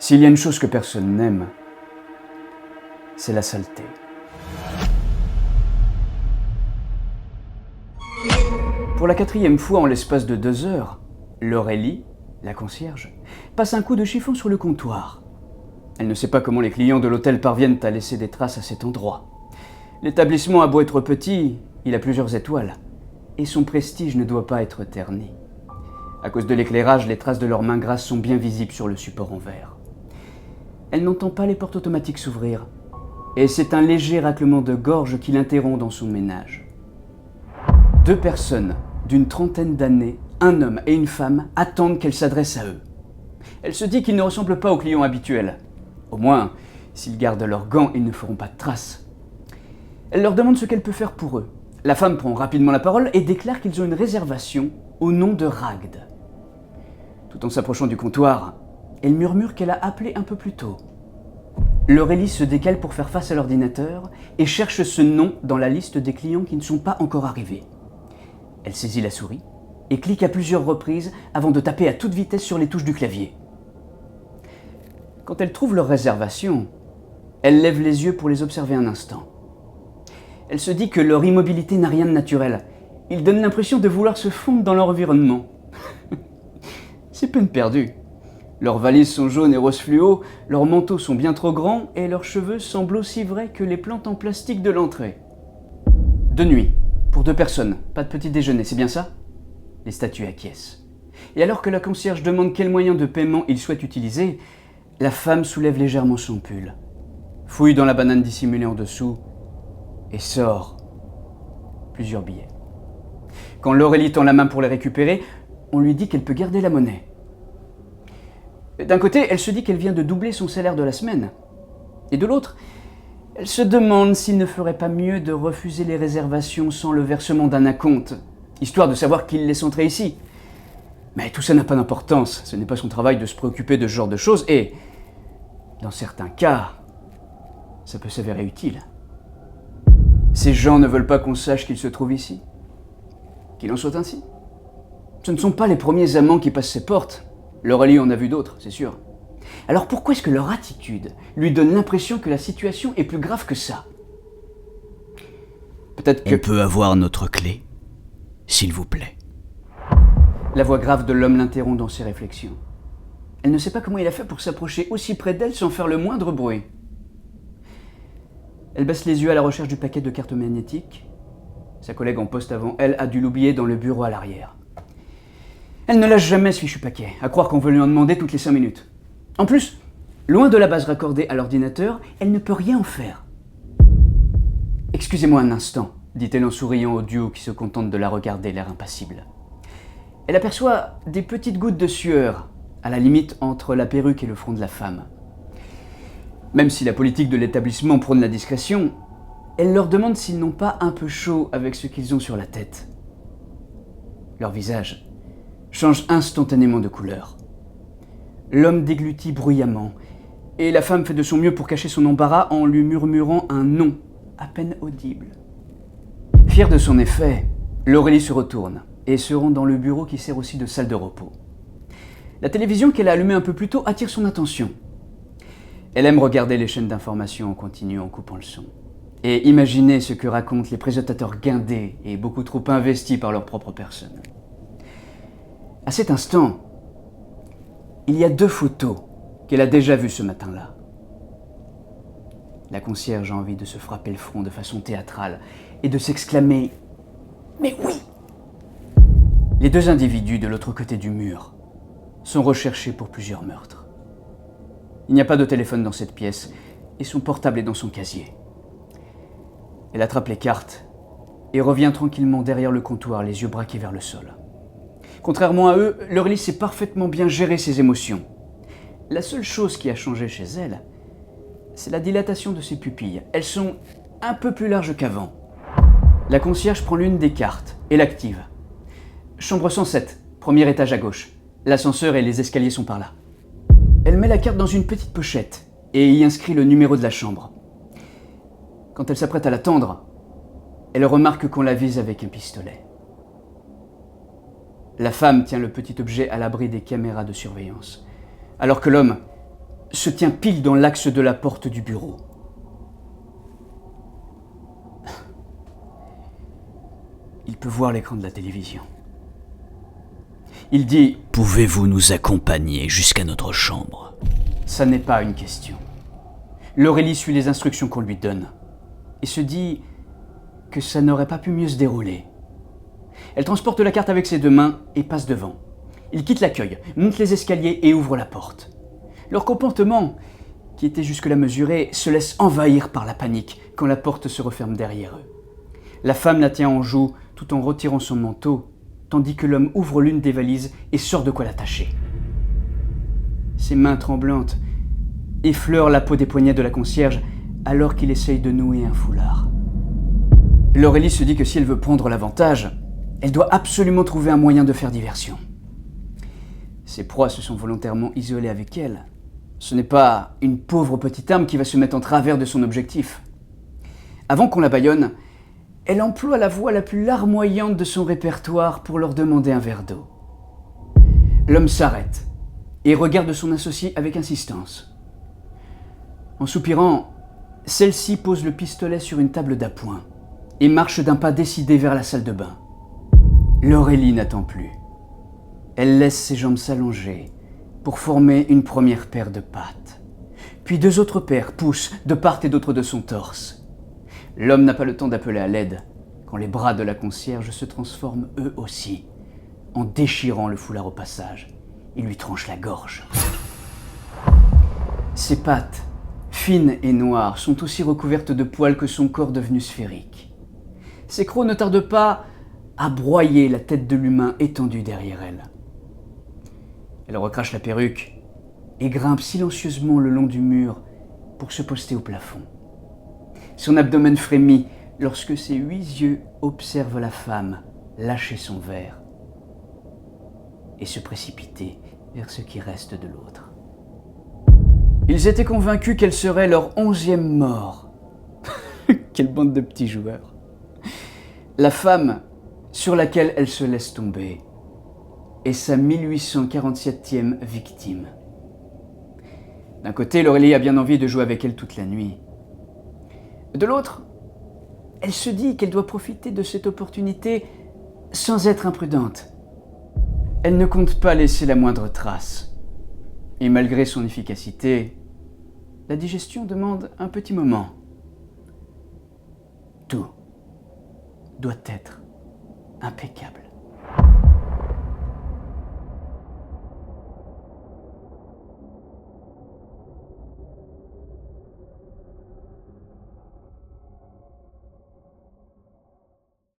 S'il y a une chose que personne n'aime, c'est la saleté. Pour la 4e fois en l'espace de 2 heures, Laurélie, la concierge, passe un coup de chiffon sur le comptoir. Elle ne sait pas comment les clients de l'hôtel parviennent à laisser des traces à cet endroit. L'établissement a beau être petit, il a plusieurs étoiles, et son prestige ne doit pas être terni. À cause de l'éclairage, les traces de leurs mains grasses sont bien visibles sur le support en verre. Elle n'entend pas les portes automatiques s'ouvrir, et c'est un léger raclement de gorge qui l'interrompt dans son ménage. 2 personnes d'une trentaine d'années, un homme et une femme, attendent qu'elle s'adresse à eux. Elle se dit qu'ils ne ressemblent pas aux clients habituels. Au moins, s'ils gardent leurs gants, ils ne feront pas de traces. Elle leur demande ce qu'elle peut faire pour eux. La femme prend rapidement la parole et déclare qu'ils ont une réservation au nom de Ragd. Tout en s'approchant du comptoir, elle murmure qu'elle a appelé un peu plus tôt. Laurélie se décale pour faire face à l'ordinateur et cherche ce nom dans la liste des clients qui ne sont pas encore arrivés. Elle saisit la souris et clique à plusieurs reprises avant de taper à toute vitesse sur les touches du clavier. Quand elle trouve leur réservation, elle lève les yeux pour les observer un instant. Elle se dit que leur immobilité n'a rien de naturel. Ils donnent l'impression de vouloir se fondre dans leur environnement. C'est peine perdue. Leurs valises sont jaunes et rose fluo, leurs manteaux sont bien trop grands et leurs cheveux semblent aussi vrais que les plantes en plastique de l'entrée. De nuit, pour 2 personnes, pas de petit déjeuner, c'est bien ça? Les statues acquiescent. Et alors que la concierge demande quel moyen de paiement il souhaite utiliser, la femme soulève légèrement son pull, fouille dans la banane dissimulée en dessous et sort plusieurs billets. Quand Laurélie tend la main pour les récupérer, on lui dit qu'elle peut garder la monnaie. D'un côté, elle se dit qu'elle vient de doubler son salaire de la semaine. Et de l'autre, elle se demande s'il ne ferait pas mieux de refuser les réservations sans le versement d'un acompte, histoire de savoir qui laisse entrer ici. Mais tout ça n'a pas d'importance, ce n'est pas son travail de se préoccuper de ce genre de choses, et, dans certains cas, ça peut s'avérer utile. Ces gens ne veulent pas qu'on sache qu'ils se trouvent ici. Qu'il en soit ainsi. Ce ne sont pas les premiers amants qui passent ces portes. Laurélie en a vu d'autres, c'est sûr. Alors pourquoi est-ce que leur attitude lui donne l'impression que la situation est plus grave que ça? Peut-être que... On peut avoir notre clé, s'il vous plaît. La voix grave de l'homme l'interrompt dans ses réflexions. Elle ne sait pas comment il a fait pour s'approcher aussi près d'elle sans faire le moindre bruit. Elle baisse les yeux à la recherche du paquet de cartes magnétiques. Sa collègue en poste avant elle a dû l'oublier dans le bureau à l'arrière. Elle ne lâche jamais ce fichu paquet, à croire qu'on veut lui en demander toutes les 5 minutes. En plus, loin de la base raccordée à l'ordinateur, elle ne peut rien en faire. « Excusez-moi un instant », dit-elle en souriant au duo qui se contente de la regarder, l'air impassible. Elle aperçoit des petites gouttes de sueur, à la limite entre la perruque et le front de la femme. Même si la politique de l'établissement prône la discrétion, elle leur demande s'ils n'ont pas un peu chaud avec ce qu'ils ont sur la tête. Leur visage change instantanément de couleur. L'homme déglutit bruyamment, et la femme fait de son mieux pour cacher son embarras en lui murmurant un nom à peine audible. Fière de son effet, Laurélie se retourne et se rend dans le bureau qui sert aussi de salle de repos. La télévision qu'elle a allumée un peu plus tôt attire son attention. Elle aime regarder les chaînes d'information en continu en coupant le son, et imaginer ce que racontent les présentateurs guindés et beaucoup trop investis par leur propre personne. À cet instant, il y a 2 photos qu'elle a déjà vues ce matin-là. La concierge a envie de se frapper le front de façon théâtrale et de s'exclamer « Mais oui !» Les 2 individus de l'autre côté du mur sont recherchés pour plusieurs meurtres. Il n'y a pas de téléphone dans cette pièce et son portable est dans son casier. Elle attrape les cartes et revient tranquillement derrière le comptoir, les yeux braqués vers le sol. Contrairement à eux, Laurélie sait parfaitement bien gérer ses émotions. La seule chose qui a changé chez elle, c'est la dilatation de ses pupilles. Elles sont un peu plus larges qu'avant. La concierge prend l'une des cartes et l'active. Chambre 107, premier étage à gauche. L'ascenseur et les escaliers sont par là. Elle met la carte dans une petite pochette et y inscrit le numéro de la chambre. Quand elle s'apprête à l'attendre, elle remarque qu'on la vise avec un pistolet. La femme tient le petit objet à l'abri des caméras de surveillance, alors que l'homme se tient pile dans l'axe de la porte du bureau. Il peut voir l'écran de la télévision. Il dit « Pouvez-vous nous accompagner jusqu'à notre chambre ?» Ça n'est pas une question. L'Aurélie suit les instructions qu'on lui donne et se dit que ça n'aurait pas pu mieux se dérouler. Elle transporte la carte avec ses 2 mains et passe devant. Il quitte l'accueil, monte les escaliers et ouvre la porte. Leur comportement, qui était jusque-là mesuré, se laisse envahir par la panique quand la porte se referme derrière eux. La femme la tient en joue tout en retirant son manteau, tandis que l'homme ouvre l'une des valises et sort de quoi l'attacher. Ses mains tremblantes effleurent la peau des poignets de la concierge alors qu'il essaye de nouer un foulard. L'Aurélie se dit que si elle veut prendre l'avantage, elle doit absolument trouver un moyen de faire diversion. Ses proies se sont volontairement isolées avec elle. Ce n'est pas une pauvre petite âme qui va se mettre en travers de son objectif. Avant qu'on la bâillonne, elle emploie la voix la plus larmoyante de son répertoire pour leur demander un verre d'eau. L'homme s'arrête et regarde son associé avec insistance. En soupirant, celle-ci pose le pistolet sur une table d'appoint et marche d'un pas décidé vers la salle de bain. L'Aurélie n'attend plus. Elle laisse ses jambes s'allonger pour former une première paire de pattes. Puis 2 autres paires poussent de part et d'autre de son torse. L'homme n'a pas le temps d'appeler à l'aide quand les bras de la concierge se transforment eux aussi, en déchirant le foulard au passage. Ils lui tranchent la gorge. Ses pattes, fines et noires, sont aussi recouvertes de poils que son corps devenu sphérique. Ses crocs ne tardent pas à broyer la tête de l'humain étendue derrière elle. Elle recrache la perruque et grimpe silencieusement le long du mur pour se poster au plafond. Son abdomen frémit lorsque ses 8 yeux observent la femme lâcher son verre et se précipiter vers ce qui reste de l'autre. Ils étaient convaincus qu'elle serait leur 11e mort. Quelle bande de petits joueurs. La femme sur laquelle elle se laisse tomber est sa 1847e victime. D'un côté, l'Aurélie a bien envie de jouer avec elle toute la nuit. De l'autre, elle se dit qu'elle doit profiter de cette opportunité sans être imprudente. Elle ne compte pas laisser la moindre trace. Et malgré son efficacité, la digestion demande un petit moment. Tout doit être impeccable.